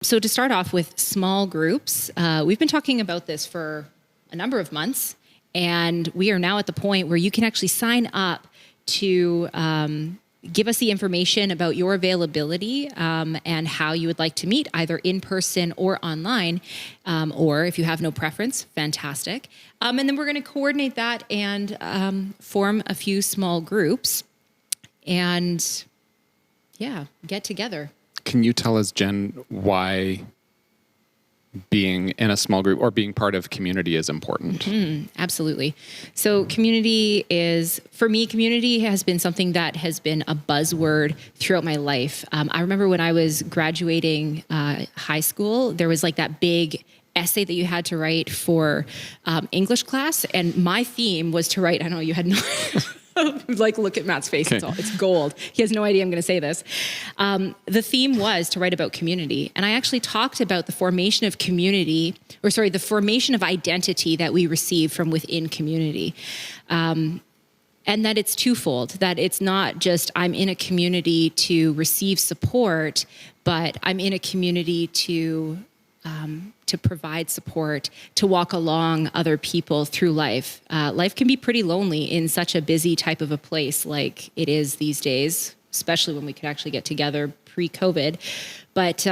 So to start off with small groups, we've been talking about this for a number of months, and we are now at the point where you can actually sign up to give us the information about your availability and how you would like to meet, either in person or online, or if you have no preference, fantastic. And then we're going to coordinate that and form a few small groups and, get together. Can you tell us, Jen, why being in a small group or being part of community is important? Absolutely. So community has been something that has been a buzzword throughout my life. I remember when I was graduating high school, there was like that big essay that you had to write for English class. And my theme was to write, I know you had no... Like, look at Matt's face. Okay. It's gold. He has no idea I'm going to say this. The theme was to write about community. And I actually talked about the formation of the formation of identity that we receive from within community. And that it's twofold, that it's not just I'm in a community to receive support, but I'm in a community to provide support, to walk along other people through life. Life can be pretty lonely in such a busy type of a place like it is these days, especially when we could actually get together pre-COVID. But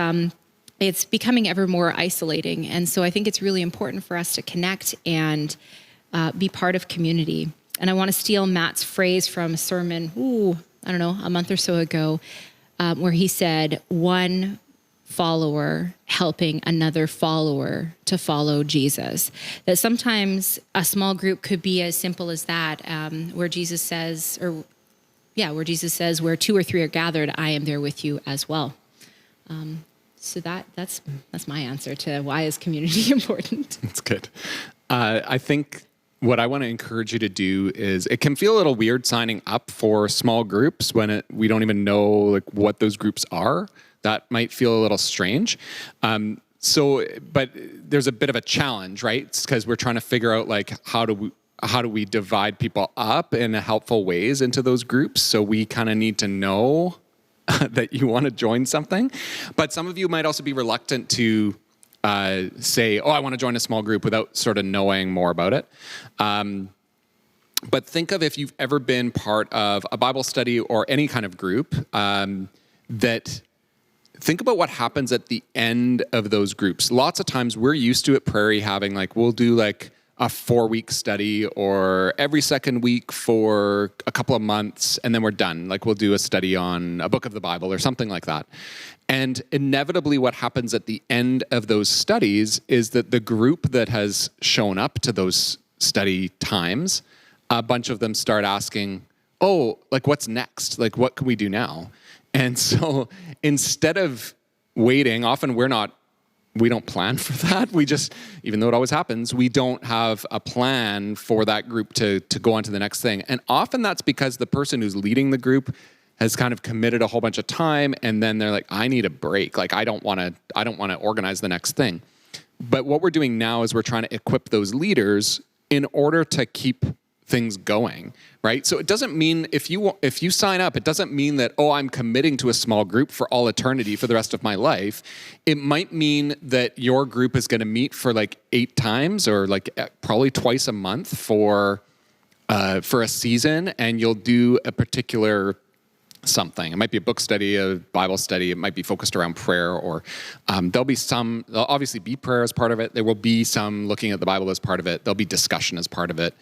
it's becoming ever more isolating. And so I think it's really important for us to connect and be part of community. And I want to steal Matt's phrase from a sermon, a month or so ago, where he said, one follower helping another follower to follow Jesus. That sometimes a small group could be as simple as that, where Jesus says, where two or three are gathered, I am there with you as well. So that's my answer to why is community important. That's good. I think what I want to encourage you to do is, it can feel a little weird signing up for small groups when we don't even know what those groups are. That might feel a little strange. But there's a bit of a challenge, right? It's because we're trying to figure out how do we divide people up in helpful ways into those groups. So we kind of need to know that you want to join something. But some of you might also be reluctant to say, I want to join a small group without sort of knowing more about it. But think of if you've ever been part of a Bible study or any kind of group think about what happens at the end of those groups. Lots of times we're used to at Prairie having we'll do a 4-week study or every second week for a couple of months and then we're done. We'll do a study on a book of the Bible or something like that. And inevitably what happens at the end of those studies is that the group that has shown up to those study times, a bunch of them start asking, what's next? What can we do now? And so instead of waiting, often we don't plan for that. We just, even though it always happens, we don't have a plan for that group to go on to the next thing. And often that's because the person who's leading the group has kind of committed a whole bunch of time and then they're like, I need a break. I don't want to organize the next thing. But what we're doing now is we're trying to equip those leaders in order to keep things going, right? So it doesn't mean if you sign up, it doesn't mean that, I'm committing to a small group for all eternity for the rest of my life. It might mean that your group is going to meet for 8 times or probably twice a month for a season, and you'll do a particular something. It might be a book study, a Bible study. It might be focused around prayer, or there'll obviously be prayer as part of it. There will be some looking at the Bible as part of it. There'll be discussion as part of it.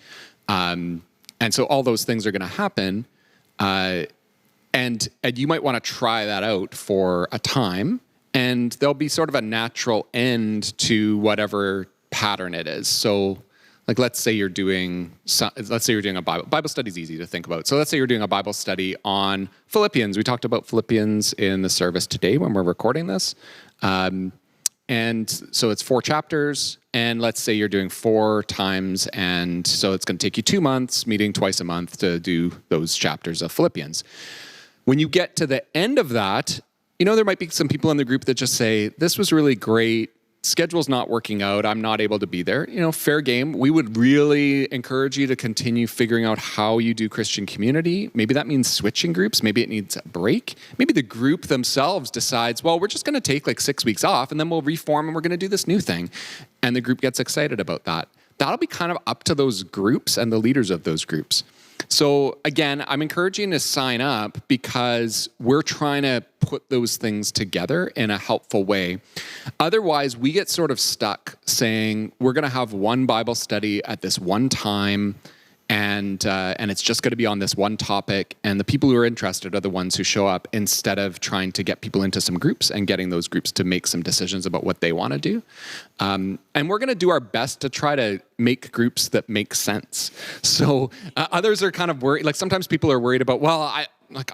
And so all those things are going to happen. And you might want to try that out for a time, and there'll be sort of a natural end to whatever pattern it is. So let's say you're doing a Bible study is easy to think about. So let's say you're doing a Bible study on Philippians. We talked about Philippians in the service today when we're recording this. And so it's 4 chapters, and let's say you're doing 4 times, and so it's going to take you 2 months, meeting twice a month to do those chapters of Philippians. When you get to the end of that, there might be some people in the group that just say, this was really great. schedule's not working out, I'm not able to be there, fair game. We would really encourage you to continue figuring out how you do Christian community. Maybe that means switching groups. Maybe it needs a break. Maybe the group themselves decides, well, we're just going to take like 6 weeks off and then we'll reform and we're going to do this new thing. And the group gets excited about that. That'll be kind of up to those groups and the leaders of those groups. So again, I'm encouraging you to sign up because we're trying to put those things together in a helpful way. Otherwise, we get sort of stuck saying we're going to have one Bible study at this one time, and it's just going to be on this one topic, and the people who are interested are the ones who show up, instead of trying to get people into some groups and getting those groups to make some decisions about what they want to do. And we're going to do our best to try to make groups that make sense. So others are kind of worried. Like sometimes people are worried about, well, I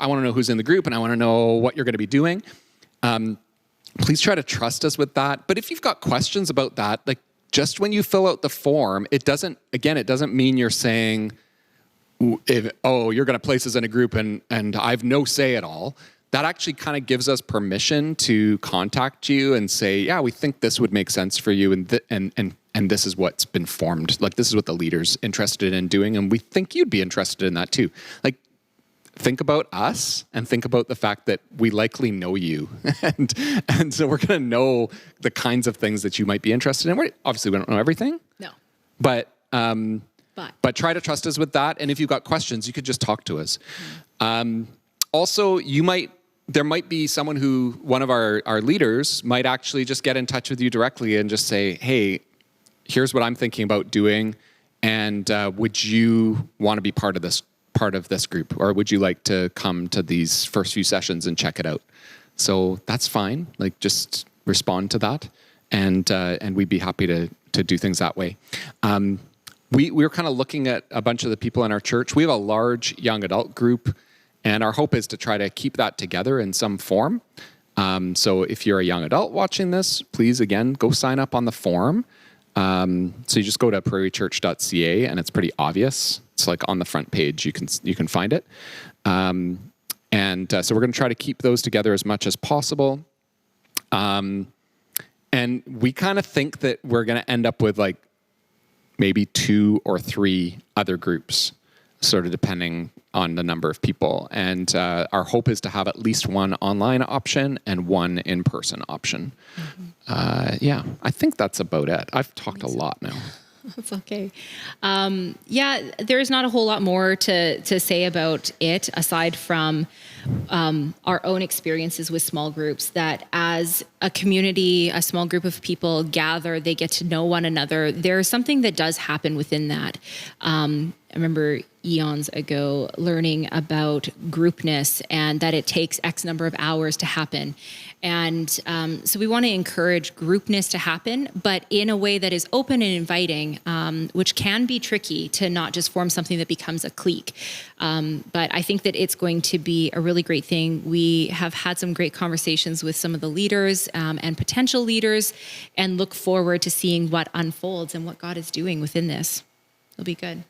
want to know who's in the group and I want to know what you're going to be doing. Please try to trust us with that. But if you've got questions about that, like, just when you fill out the form, it doesn't mean you're saying, you're going to place us in a group and I have no say at all. That actually kind of gives us permission to contact you and say, yeah, we think this would make sense for you, and this is what's been formed. Like, this is what the leader's interested in doing, and we think you'd be interested in that too. Like, think about us and think about the fact that we likely know you. and so we're going to know the kinds of things that you might be interested in. Obviously, we don't know everything. No. But try to trust us with that. And if you've got questions, you could just talk to us. Also, there might be someone who, one of our leaders might actually just get in touch with you directly and just say, hey, here's what I'm thinking about doing. And would you want to be part of this group, or would you like to come to these first few sessions and check it out? So that's fine. Like, just respond to that, and we'd be happy to do things that way. We're kind of looking at a bunch of the people in our church. We have a large young adult group, and our hope is to try to keep that together in some form. So if you're a young adult watching this, please, again, go sign up on the form. So you just go to prairiechurch.ca, and it's pretty obvious. It's like on the front page, you can find it. So we're going to try to keep those together as much as possible. And we kind of think that we're going to end up with like maybe 2 or 3 other groups, sort of depending on the number of people. And our hope is to have at least one online option and one in-person option. Mm-hmm. I think that's about it. I've talked a lot now. That's okay. There's not a whole lot more to say about it, aside from our own experiences with small groups, that as a community, a small group of people gather, they get to know one another. There's something that does happen within that. I remember eons ago learning about groupness, and that it takes X number of hours to happen. And so we want to encourage groupness to happen, but in a way that is open and inviting, which can be tricky to not just form something that becomes a clique. But I think that it's going to be a really great thing. We have had some great conversations with some of the leaders and potential leaders, and look forward to seeing what unfolds and what God is doing within this. It'll be good.